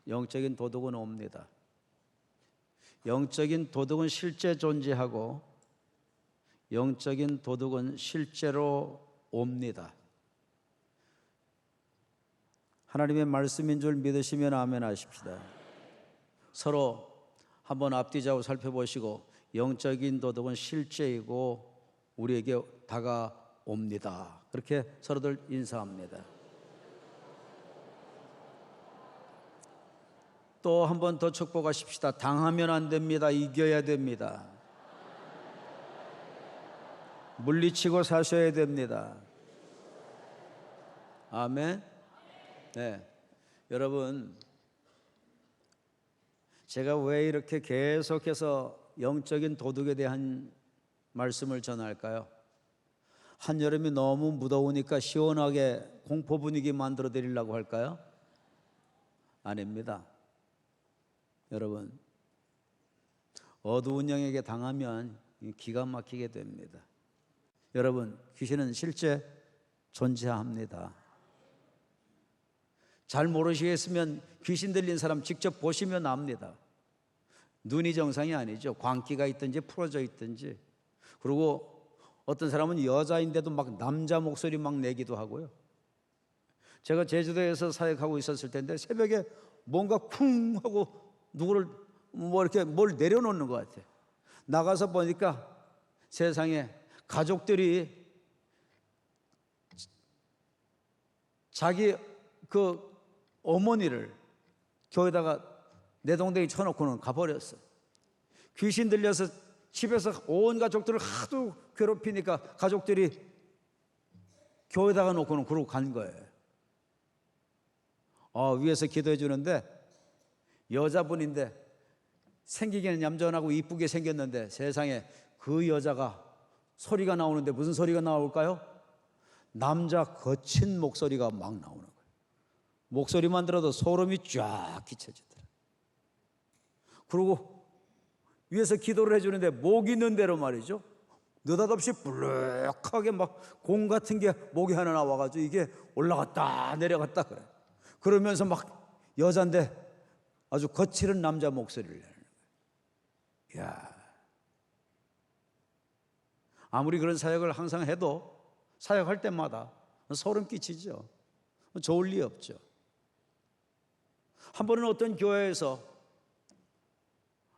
영적인 도덕은 옵니다. 영적인 도덕은 실제 존재하고 영적인 도덕은 실제로 옵니다. 하나님의 말씀인 줄 믿으시면 아멘 하십시다. 서로 한번 앞뒤좌우 살펴보시고 영적인 도덕은 실제이고 우리에게 다가옵니다. 그렇게 서로들 인사합니다. 또 한 번 더 축복하십시다. 당하면 안 됩니다. 이겨야 됩니다. 물리치고 사셔야 됩니다. 아멘. 네, 여러분, 제가 왜 이렇게 계속해서 영적인 도덕에 대한 말씀을 전할까요? 한여름이 너무 무더우니까 시원하게 공포 분위기 만들어 드리려고 할까요? 아닙니다. 여러분, 어두운 영에게 당하면 기가 막히게 됩니다. 여러분, 귀신은 실제 존재합니다. 잘 모르시겠으면 귀신 들린 사람 직접 보시면 압니다. 눈이 정상이 아니죠. 광기가 있든지 풀어져 있든지. 그리고 어떤 사람은 여자인데도 막 남자 목소리 막 내기도 하고요. 제가 제주도에서 사역하고 있었을 텐데 새벽에 뭔가 쿵 하고 누구를 이렇게 뭘 내려놓는 것 같아요. 나가서 보니까 세상에 가족들이 자기 그 어머니를 교회다가 내동댕이 쳐놓고는 가버렸어. 귀신 들려서 집에서 온 가족들을 하도 괴롭히니까 가족들이 교회다가 놓고는 그러고 간 거예요. 위에서 기도해 주는데 여자분인데 생기기는 얌전하고 이쁘게 생겼는데 세상에 그 여자가 소리가 나오는데 무슨 소리가 나올까요? 남자 거친 목소리가 막 나오는 거예요. 목소리만 들어도 소름이 쫙 끼쳐지더라. 그리고 위에서 기도를 해주는데 목 있는 대로 말이죠, 느닷없이 불룩하게 막 공 같은 게 목에 하나 나와가지고 이게 올라갔다 내려갔다 그래. 그러면서 막 여잔데 아주 거칠은 남자 목소리를 내는 거예요. 이야, 아무리 그런 사역을 항상 해도 사역할 때마다 소름 끼치죠. 좋을 리 없죠. 한 번은 어떤 교회에서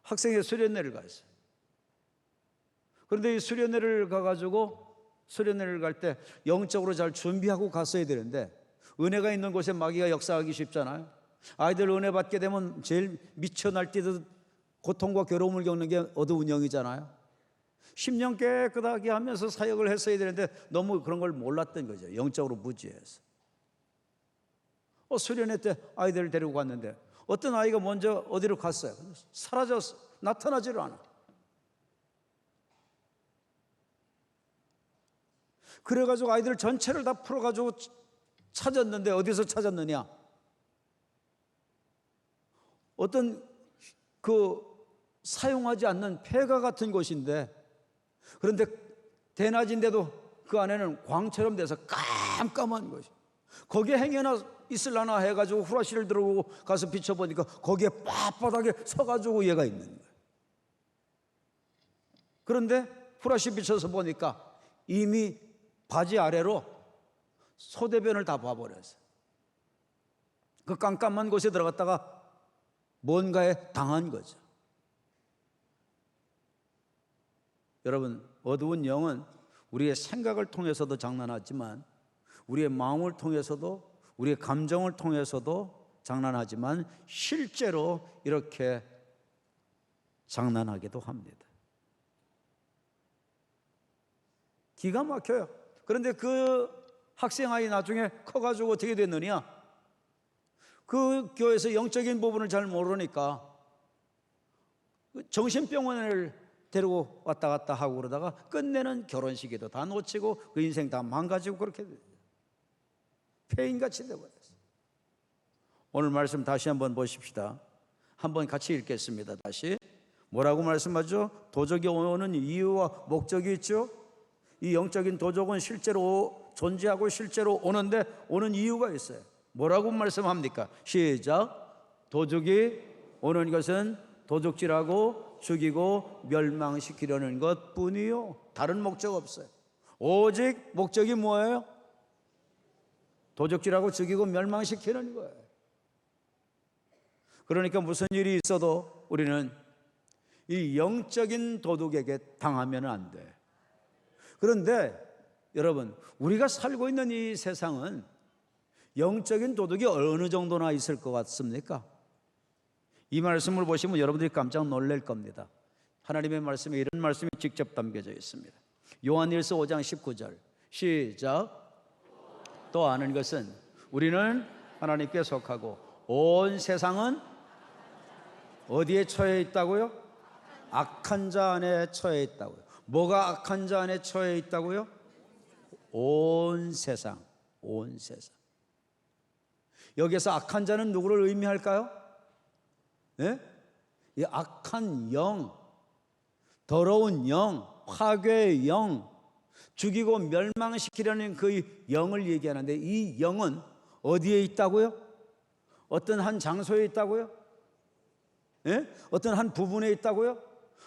학생의 수련회를 갔어요. 그런데 이 수련회를 가가지고 수련회를 갈 때 영적으로 잘 준비하고 갔어야 되는데 은혜가 있는 곳에 마귀가 역사하기 쉽잖아요. 아이들 은혜 받게 되면 제일 미쳐 날뛰듯 고통과 괴로움을 겪는 게 어두운 영이잖아요. 10년 깨끗하게 하면서 사역을 했어야 되는데 너무 그런 걸 몰랐던 거죠. 영적으로 무지해서. 수련회 때 아이들을 데리고 갔는데 어떤 아이가 먼저 어디로 갔어요. 사라졌어. 나타나지를 않아. 그래가지고 아이들 전체를 다 풀어가지고 찾았는데 어디서 찾았느냐? 어떤 그 사용하지 않는 폐가 같은 곳인데, 그런데 대낮인데도 그 안에는 광처럼 돼서 깜깜한 것이, 거기에 행여나 있을라나 해가지고 후라시를 들고 가서 비춰보니까 거기에 빳빳하게 서가지고 얘가 있는 거예요. 그런데 후라시 비춰서 보니까 이미 바지 아래로 소대변을 다 봐버렸어요. 그 깜깜한 곳에 들어갔다가 뭔가에 당한 거죠. 여러분, 어두운 영은 우리의 생각을 통해서도 장난하지만 우리의 마음을 통해서도 우리의 감정을 통해서도 장난하지만 실제로 이렇게 장난하기도 합니다. 기가 막혀요. 그런데 그 학생 아이 나중에 커가지고 어떻게 됐느냐? 그 교회에서 영적인 부분을 잘 모르니까 정신병원을 데리고 왔다 갔다 하고 그러다가 끝내는 결혼식에도 다 놓치고 그 인생 다 망가지고 그렇게 폐인같이 돼버렸어요. 오늘 말씀 다시 한번 보십시다. 한번 같이 읽겠습니다. 다시 뭐라고 말씀하죠? 도적이 오는 이유와 목적이 있죠. 이 영적인 도적은 실제로 존재하고 실제로 오는데 오는 이유가 있어요. 뭐라고 말씀합니까? 시작. 도둑이 오는 것은 도둑질하고 죽이고 멸망시키려는 것뿐이요. 다른 목적 없어요. 오직 목적이 뭐예요? 도둑질하고 죽이고 멸망시키는 거예요. 그러니까 무슨 일이 있어도 우리는 이 영적인 도둑에게 당하면 안 돼. 그런데 여러분, 우리가 살고 있는 이 세상은 영적인 도둑이 어느 정도나 있을 것 같습니까? 이 말씀을 보시면 여러분들이 깜짝 놀랄 겁니다. 하나님의 말씀에 이런 말씀이 직접 담겨져 있습니다. 요한일서 5장 19절 시작. 또 아는 것은 우리는 하나님께 속하고 온 세상은 어디에 처해 있다고요? 악한 자 안에 처해 있다고요. 뭐가 악한 자 안에 처해 있다고요? 온 세상, 온 세상. 여기서 악한 자는 누구를 의미할까요? 네? 이 악한 영, 더러운 영, 파괴의 영, 죽이고 멸망시키려는 그 영을 얘기하는데, 이 영은 어디에 있다고요? 어떤 한 장소에 있다고요? 예? 어떤 한 부분에 있다고요?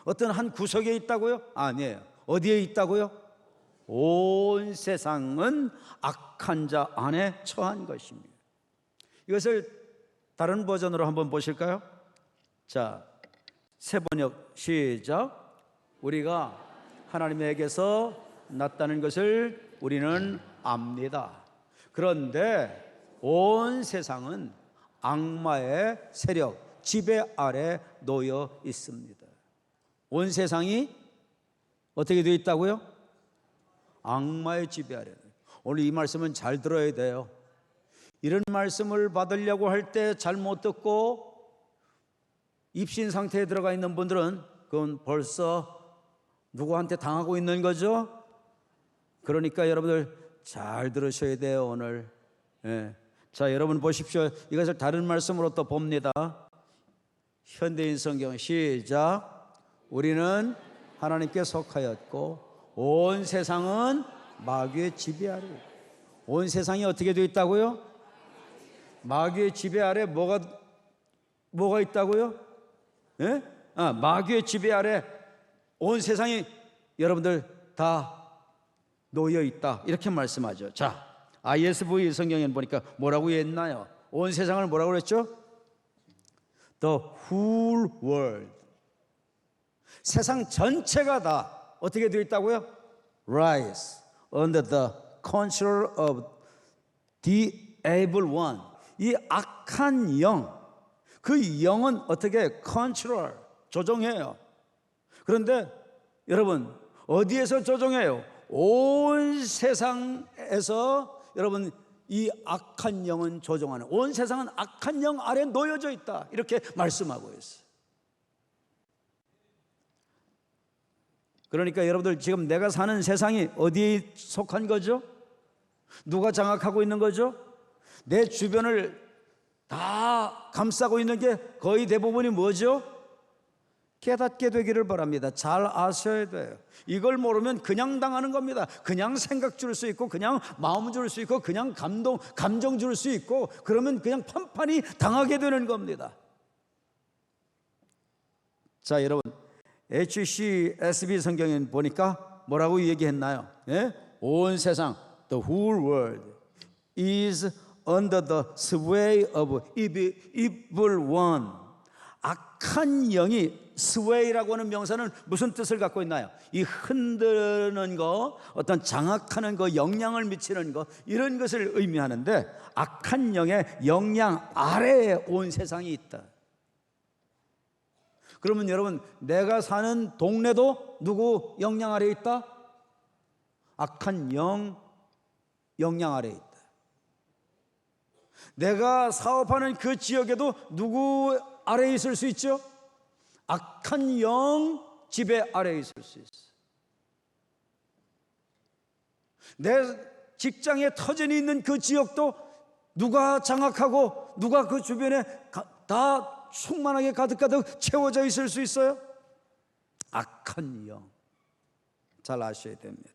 어떤 한 구석에 있다고요? 아니에요. 어디에 있다고요? 온 세상은 악한 자 안에 처한 것입니다. 이것을 다른 버전으로 한번 보실까요? 자, 새 번역 시작. 우리가 하나님에게서 났다는 것을 우리는 압니다. 그런데 온 세상은 악마의 세력, 지배 아래 놓여 있습니다. 온 세상이 어떻게 되어 있다고요? 악마의 지배 아래. 오늘 이 말씀은 잘 들어야 돼요. 이런 말씀을 받으려고 할 때 잘못 듣고 입신 상태에 들어가 있는 분들은 그건 벌써 누구한테 당하고 있는 거죠. 그러니까 여러분들 잘 들으셔야 돼요. 오늘. 예. 자, 여러분 보십시오. 이것을 다른 말씀으로 또 봅니다. 현대인 성경 시작. 우리는 하나님께 속하였고 온 세상은 마귀의 지배 아래. 온 세상이 어떻게 되어 있다고요? 마귀의 지배 아래 뭐가 있다고요? 예? 마귀의 지배 아래 온 세상이 여러분들 다 놓여 있다, 이렇게 말씀하죠. 자, ISV 성경에는 보니까 뭐라고 했나요? 온 세상을 뭐라고 그랬죠? The whole world. 세상 전체가 다 어떻게 되어 있다고요? Rise under the control of the evil one. 이 악한 영, 그 영은 어떻게 control, 조종해요. 그런데 여러분, 어디에서 조종해요? 온 세상에서 여러분, 이 악한 영은 조종하는, 온 세상은 악한 영 아래 놓여져 있다, 이렇게 말씀하고 있어요. 그러니까 여러분들 지금 내가 사는 세상이 어디에 속한 거죠? 누가 장악하고 있는 거죠? 내 주변을 다 감싸고 있는 게 거의 대부분이 뭐죠? 깨닫게 되기를 바랍니다. 잘 아셔야 돼요. 이걸 모르면 그냥 당하는 겁니다. 그냥 생각 줄 수 있고, 그냥 마음 줄 수 있고, 그냥 감정 줄 수 있고, 그러면 그냥 판판이 당하게 되는 겁니다. 자, 여러분, HCSB 성경에 보니까 뭐라고 얘기했나요? 예? 온 세상, the whole world is under the sway of evil one. 악한 영이, sway라고 하는 명사는 무슨 뜻을 갖고 있나요? 이 흔드는 거, 어떤 장악하는 거, 영향을 미치는 거, 이런 것을 의미하는데, 악한 영의 영향 아래에 온 세상이 있다. 그러면 여러분, 내가 사는 동네도 누구 영향 아래에 있다? 악한 영향 아래에 있다. 내가 사업하는 그 지역에도 누구 아래에 있을 수 있죠? 악한 영 지배 아래에 있을 수 있어. 내 직장에 터전이 있는 그 지역도 누가 장악하고 누가 그 주변에 다 충만하게 가득가득 채워져 있을 수 있어요? 악한 영. 잘 아셔야 됩니다.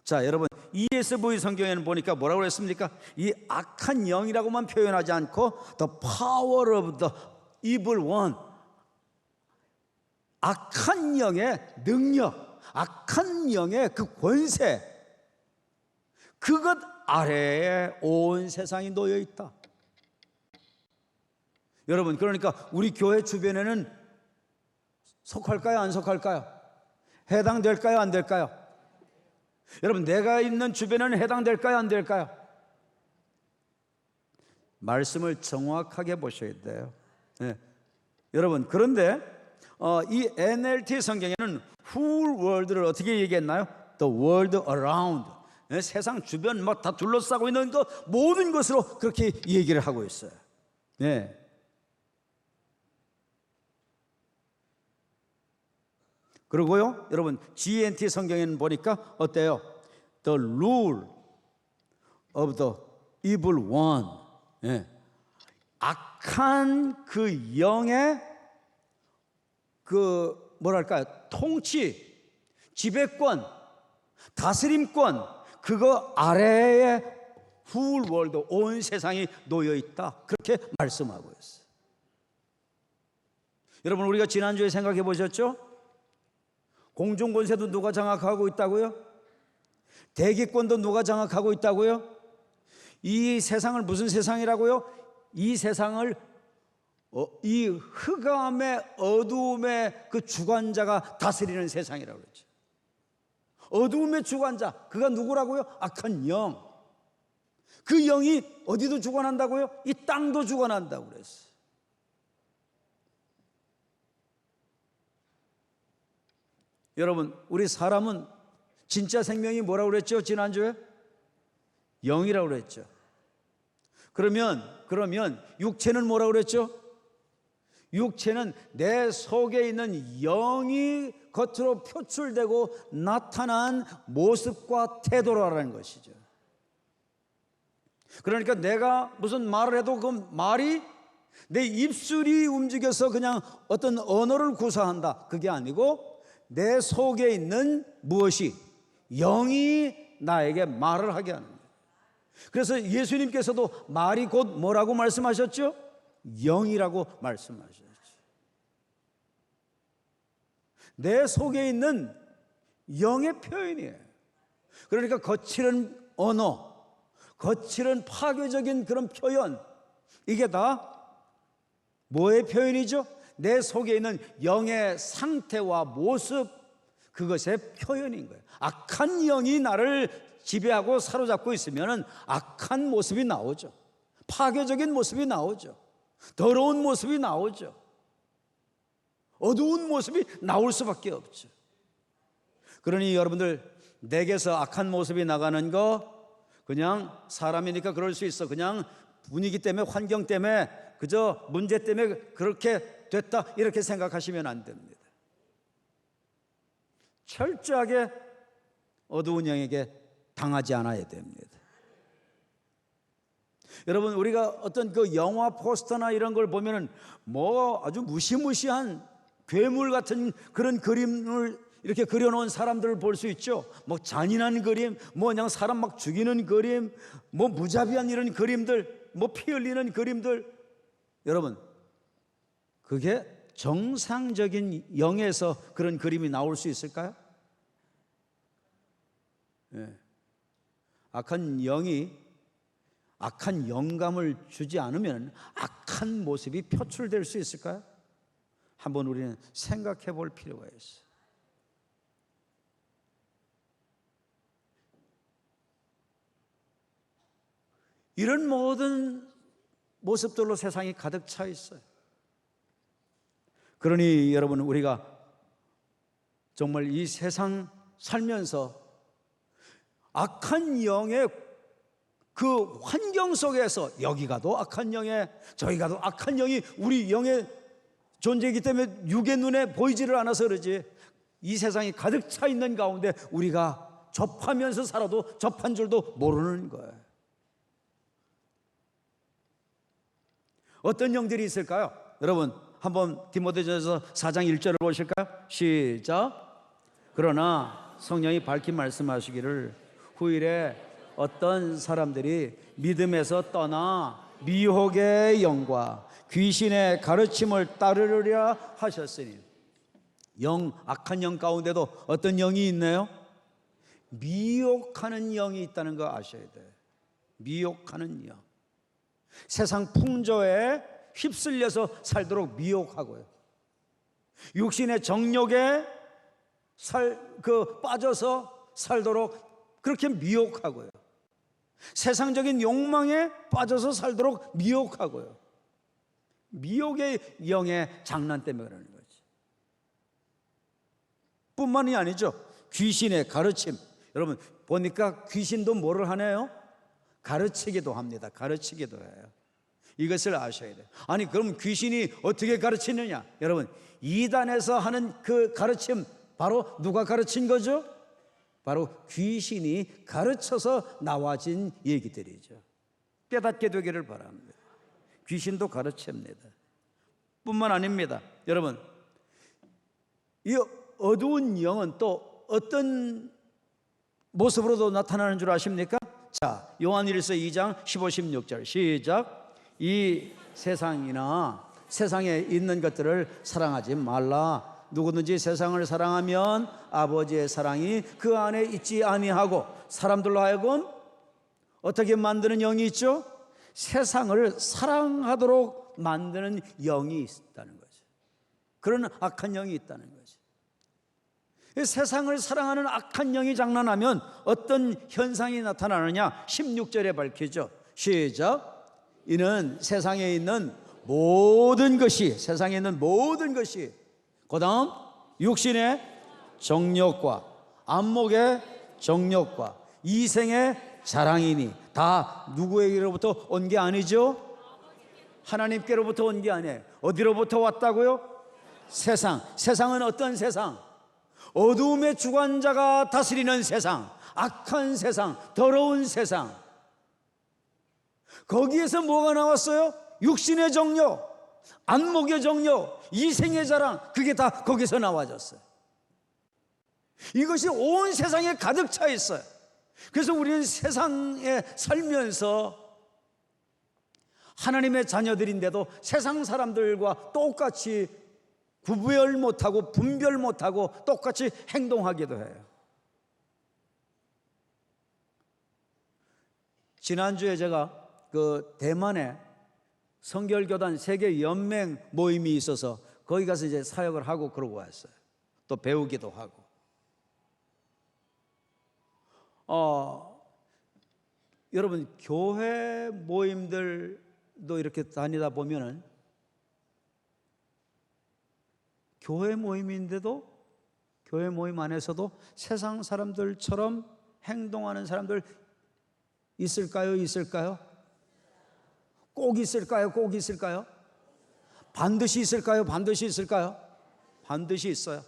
자, 여러분, ESV 성경에는 보니까 뭐라고 했습니까? 이 악한 영이라고만 표현하지 않고 the power of the evil one, 악한 영의 능력, 악한 영의 그 권세, 그것 아래에 온 세상이 놓여 있다. 여러분, 그러니까 우리 교회 주변에는 속할까요, 안 속할까요? 해당될까요, 안 될까요? 여러분, 내가 있는 주변에는 해당될까요, 안 될까요? 말씀을 정확하게 보셔야 돼요. 네. 여러분, 그런데 이 NLT 성경에는 whole world를 어떻게 얘기했나요? The world around. 네, 세상 주변 뭐 다 둘러싸고 있는 것, 모든 것으로 그렇게 얘기를 하고 있어요. 네. 그리고요, 여러분, GNT 성경에는 보니까 어때요? The rule of the evil one. 네. 악한 그 영의 그 뭐랄까요? 통치, 지배권, 다스림권, 그거 아래에 whole world, 온 세상이 놓여 있다. 그렇게 말씀하고 있어요. 여러분, 우리가 지난주에 생각해 보셨죠? 공중권세도 누가 장악하고 있다고요? 대기권도 누가 장악하고 있다고요? 이 세상을 무슨 세상이라고요? 이 세상을 이 흑암의 어두움의 그 주관자가 다스리는 세상이라고 그러죠. 어두움의 주관자, 그가 누구라고요? 악한 영. 그 영이 어디도 주관한다고요? 이 땅도 주관한다고 그랬어요. 여러분, 우리 사람은 진짜 생명이 뭐라고 그랬죠? 지난주에? 영이라고 그랬죠. 그러면 육체는 뭐라고 그랬죠? 육체는 내 속에 있는 영이 겉으로 표출되고 나타난 모습과 태도라는 것이죠. 그러니까 내가 무슨 말을 해도 그 말이 내 입술이 움직여서 그냥 어떤 언어를 구사한다, 그게 아니고 내 속에 있는 무엇이, 영이 나에게 말을 하게 하는 거예요. 그래서 예수님께서도 말이 곧 뭐라고 말씀하셨죠? 영이라고 말씀하셨죠. 내 속에 있는 영의 표현이에요. 그러니까 거칠은 언어, 거칠은 파괴적인 그런 표현, 이게 다 뭐의 표현이죠? 내 속에 있는 영의 상태와 모습, 그것의 표현인 거예요. 악한 영이 나를 지배하고 사로잡고 있으면 악한 모습이 나오죠. 파괴적인 모습이 나오죠. 더러운 모습이 나오죠. 어두운 모습이 나올 수밖에 없죠. 그러니 여러분들, 내게서 악한 모습이 나가는 거 그냥 사람이니까 그럴 수 있어, 그냥 분위기 때문에, 환경 때문에, 그저 문제 때문에 그렇게 됐다, 이렇게 생각하시면 안 됩니다. 철저하게 어두운 영에게 당하지 않아야 됩니다. 여러분, 우리가 어떤 그 영화 포스터나 이런 걸 보면은 뭐 아주 무시무시한 괴물 같은 그런 그림을 이렇게 그려놓은 사람들을 볼 수 있죠. 뭐 잔인한 그림, 뭐 그냥 사람 막 죽이는 그림, 뭐 무자비한 이런 그림들, 뭐 피 흘리는 그림들. 여러분, 그게 정상적인 영에서 그런 그림이 나올 수 있을까요? 네. 악한 영이 악한 영감을 주지 않으면 악한 모습이 표출될 수 있을까요? 한번 우리는 생각해 볼 필요가 있어요. 이런 모든 모습들로 세상이 가득 차 있어요. 그러니 여러분, 우리가 정말 이 세상 살면서 악한 영의 그 환경 속에서, 여기 가도 악한 영에 저기 가도 악한 영이 우리 영의 존재이기 때문에 육의 눈에 보이지를 않아서 그러지, 이 세상이 가득 차 있는 가운데 우리가 접하면서 살아도 접한 줄도 모르는 거예요. 어떤 영들이 있을까요? 여러분, 한번 디모데전서 4장 1절을 보실까요? 시작. 그러나 성령이 밝히 말씀하시기를 후일에 어떤 사람들이 믿음에서 떠나 미혹의 영과 귀신의 가르침을 따르려라 하셨으니, 악한 영 가운데도 어떤 영이 있나요? 미혹하는 영이 있다는 거 아셔야 돼요. 미혹하는 영. 세상 풍조에 휩쓸려서 살도록 미혹하고요. 육신의 정욕에 빠져서 살도록 그렇게 미혹하고요. 세상적인 욕망에 빠져서 살도록 미혹하고요. 미혹의 영의 장난 때문에 그러는 거지. 뿐만이 아니죠. 귀신의 가르침. 여러분 보니까 귀신도 뭐를 하네요? 가르치기도 합니다. 가르치기도 해요. 이것을 아셔야 돼요. 아니 그럼 귀신이 어떻게 가르치느냐? 여러분 이단에서 하는 그 가르침 바로 누가 가르친 거죠? 바로 귀신이 가르쳐서 나와진 얘기들이죠. 깨닫게 되기를 바랍니다. 귀신도 가르칩니다. 뿐만 아닙니다. 여러분 이 어두운 영은 또 어떤 모습으로도 나타나는 줄 아십니까? 자, 요한일서 2장 15, 16절 시작. 이 세상이나 세상에 있는 것들을 사랑하지 말라. 누구든지 세상을 사랑하면 아버지의 사랑이 그 안에 있지 아니하고, 사람들로 하여금 어떻게 만드는 영이 있죠? 세상을 사랑하도록 만드는 영이 있다는 거죠. 그런 악한 영이 있다는 거죠. 세상을 사랑하는 악한 영이 장난하면 어떤 현상이 나타나느냐? 16절에 밝히죠. 시작. 이는 세상에 있는 모든 것이, 세상에 있는 모든 것이, 그 다음 육신의 정욕과 안목의 정욕과 이생의 자랑이니, 다 누구에게로부터 온 게 아니죠? 하나님께로부터 온 게 아니에요. 어디로부터 왔다고요? 세상. 세상은 어떤 세상? 어두움의 주관자가 다스리는 세상, 악한 세상, 더러운 세상. 거기에서 뭐가 나왔어요? 육신의 정욕, 안목의 정욕, 이생의 자랑, 그게 다 거기서 나와졌어요. 이것이 온 세상에 가득 차 있어요. 그래서 우리는 세상에 살면서 하나님의 자녀들인데도 세상 사람들과 똑같이 구별 못하고 분별 못하고 똑같이 행동하기도 해요. 지난주에 제가 그 대만에 성결교단 세계연맹 모임이 있어서 거기 가서 이제 사역을 하고 그러고 왔어요. 또 배우기도 하고. 여러분 교회 모임들도 이렇게 다니다 보면은 교회 모임인데도 교회 모임 안에서도 세상 사람들처럼 행동하는 사람들 있을까요? 있을까요? 꼭 있을까요? 꼭 있을까요? 반드시 있을까요? 반드시 있을까요? 반드시 있어요.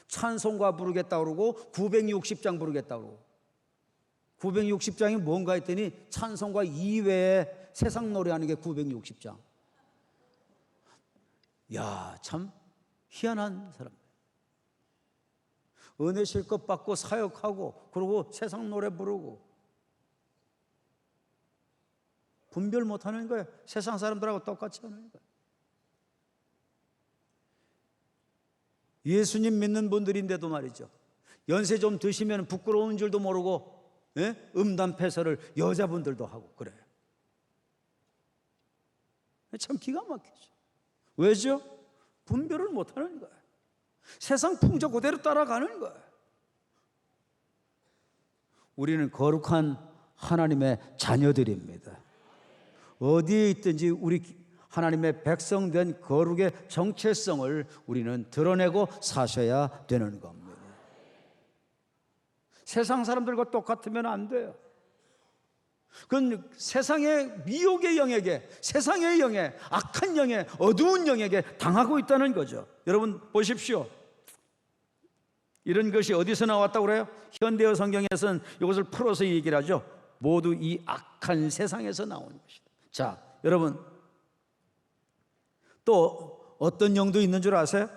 찬송가 부르겠다 그러고 960장 부르겠다 그러고, 960장이 뭔가 했더니 찬송가 이외에 세상 노래하는 게 960장. 야, 참 희한한 사람. 은혜 실컷 받고 사역하고 그러고 세상 노래 부르고 분별 못하는 거예요. 세상 사람들하고 똑같이 하는 거예요. 예수님 믿는 분들인데도 말이죠, 연세 좀 드시면 부끄러운 줄도 모르고 음담패설을 여자분들도 하고 그래요. 참 기가 막히죠. 왜죠? 분별을 못하는 거예요. 세상 풍조 그대로 따라가는 거예요. 우리는 거룩한 하나님의 자녀들입니다. 어디에 있든지 우리 하나님의 백성된 거룩의 정체성을 우리는 드러내고 사셔야 되는 겁니다. 세상 사람들과 똑같으면 안 돼요. 그건 세상의 미혹의 영에게, 세상의 영에, 악한 영에, 어두운 영에게 당하고 있다는 거죠. 여러분 보십시오. 이런 것이 어디서 나왔다고 그래요? 현대어 성경에서는 이것을 풀어서 얘기를 하죠. 모두 이 악한 세상에서 나온 것이다. 자, 여러분 또 어떤 영도 있는 줄 아세요?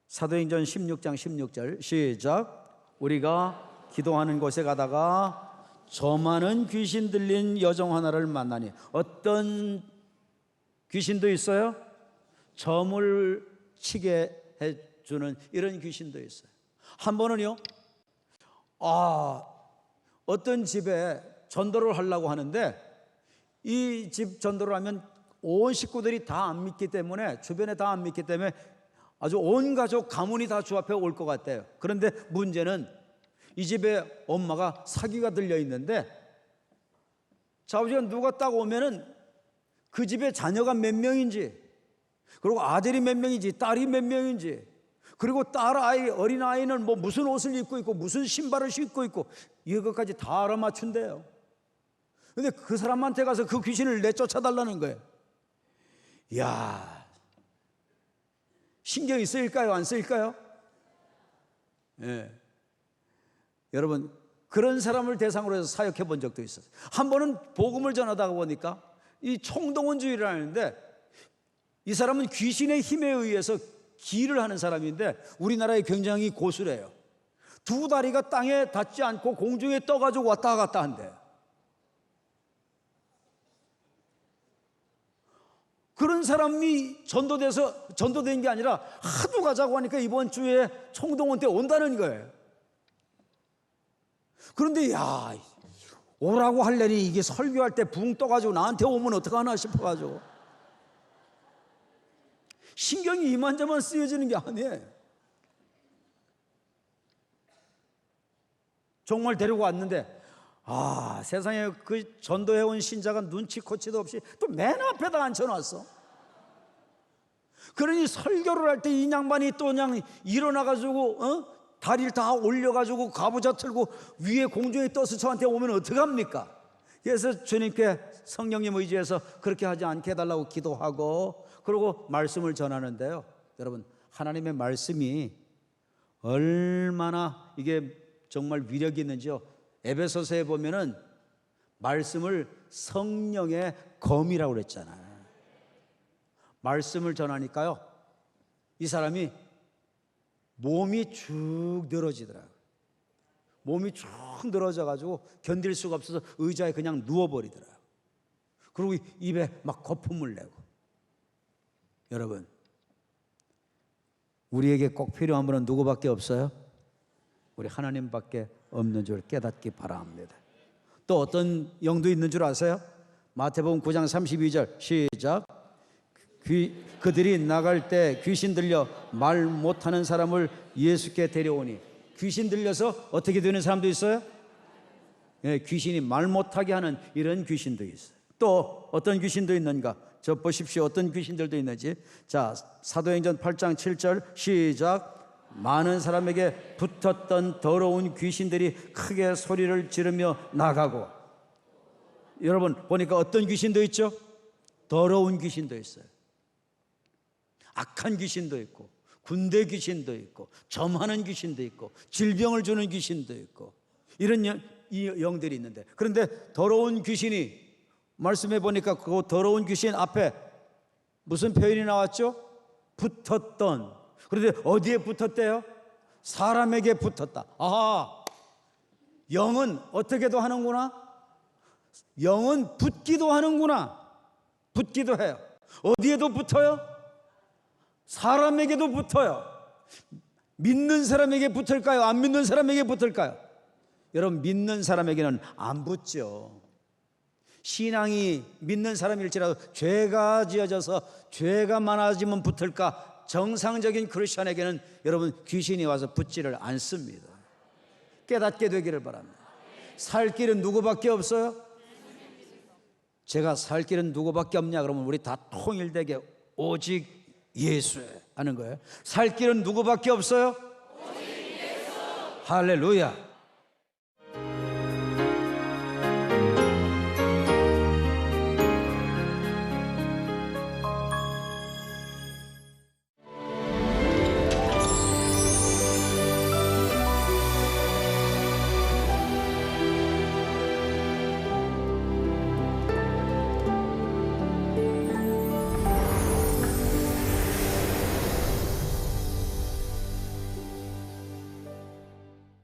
사도행전 16장 16절 시작. 우리가 기도하는 곳에 가다가 점하는 귀신 들린 여종 하나를 만나니. 어떤 귀신도 있어요? 점을 치게 해주는 이런 귀신도 있어요. 한 번은요, 어떤 집에 전도를 하려고 하는데, 이 집 전도를 하면 온 식구들이 다 안 믿기 때문에, 주변에 다 안 믿기 때문에 아주 온 가족 가문이 다 주 앞에 올 것 같아요. 그런데 문제는 이 집에 엄마가 사기가 들려 있는데, 자우지가 누가 딱 오면은 그 집에 자녀가 몇 명인지, 그리고 아들이 몇 명인지, 딸이 몇 명인지, 그리고 어린 아이는 뭐 무슨 옷을 입고 있고 무슨 신발을 신고 있고, 이것까지 다 알아맞춘대요. 근데 그 사람한테 가서 그 귀신을 내쫓아달라는 거예요. 이야, 신경이 쓰일까요? 안 쓰일까요? 예. 여러분, 그런 사람을 대상으로 해서 사역해 본 적도 있었어요. 한 번은 복음을 전하다가 보니까 이 총동원주의라는데, 이 사람은 귀신의 힘에 의해서 기를 하는 사람인데 우리나라에 굉장히 고수래요. 두 다리가 땅에 닿지 않고 공중에 떠가지고 왔다 갔다 한대요. 그런 사람이 전도된 게 아니라 하도 가자고 하니까 이번 주에 총동원 때 온다는 거예요. 그런데 오라고 할래니 이게 설교할 때 붕 떠가지고 나한테 오면 어떡하나 싶어가지고 신경이 이만저만 쓰여지는 게 아니에요. 정말 데리고 왔는데, 세상에 그 전도해온 신자가 눈치코치도 없이 또 맨 앞에다 앉혀놨어. 그러니 설교를 할 때 이 양반이 또 그냥 일어나가지고 다리를 다 올려가지고 가부좌 틀고 위에 공중에 떠서 저한테 오면 어떡합니까? 그래서 주님께 성령님 의지해서 그렇게 하지 않게 해달라고 기도하고, 그리고 말씀을 전하는데요, 여러분, 하나님의 말씀이 얼마나 이게 정말 위력이 있는지요. 에베소서에 보면은 말씀을 성령의 검이라고 그랬잖아요. 말씀을 전하니까요, 이 사람이 몸이 쭉 늘어지더라고요. 몸이 쭉 늘어져가지고 견딜 수가 없어서 의자에 그냥 누워버리더라고요. 그리고 입에 막 거품을 내고. 여러분, 우리에게 꼭 필요한 분은 누구밖에 없어요? 우리 하나님밖에 없는 줄 깨닫기 바랍니다. 또 어떤 영도 있는 줄 아세요? 마태복음 9장 32절 시작. 그들이 나갈 때 귀신 들려 말 못하는 사람을 예수께 데려오니. 귀신 들려서 어떻게 되는 사람도 있어요? 예, 귀신이 말 못하게 하는 이런 귀신도 있어요. 또 어떤 귀신도 있는가? 저 보십시오. 어떤 귀신들도 있는지. 자, 사도행전 8장 7절 시작. 많은 사람에게 붙었던 더러운 귀신들이 크게 소리를 지르며 나가고. 여러분 보니까 어떤 귀신도 있죠? 더러운 귀신도 있어요. 악한 귀신도 있고, 군대 귀신도 있고, 점하는 귀신도 있고, 질병을 주는 귀신도 있고, 이런 영들이 있는데, 그런데 더러운 귀신이, 말씀해 보니까 그 더러운 귀신 앞에 무슨 표현이 나왔죠? 붙었던. 그런데 어디에 붙었대요? 사람에게 붙었다. 영은 어떻게도 하는구나. 영은 붙기도 하는구나. 붙기도 해요. 어디에도 붙어요? 사람에게도 붙어요. 믿는 사람에게 붙을까요? 안 믿는 사람에게 붙을까요? 여러분, 믿는 사람에게는 안 붙죠. 신앙이 믿는 사람일지라도 죄가 지어져서 죄가 많아지면 붙을까? 정상적인 크리스천에게는 여러분 귀신이 와서 붙지를 않습니다. 깨닫게 되기를 바랍니다. 살 길은 누구밖에 없어요? 제가 살 길은 누구밖에 없냐 그러면 우리 다 통일되게 오직 예수 하는 거예요. 살 길은 누구밖에 없어요? 오직 예수. 할렐루야.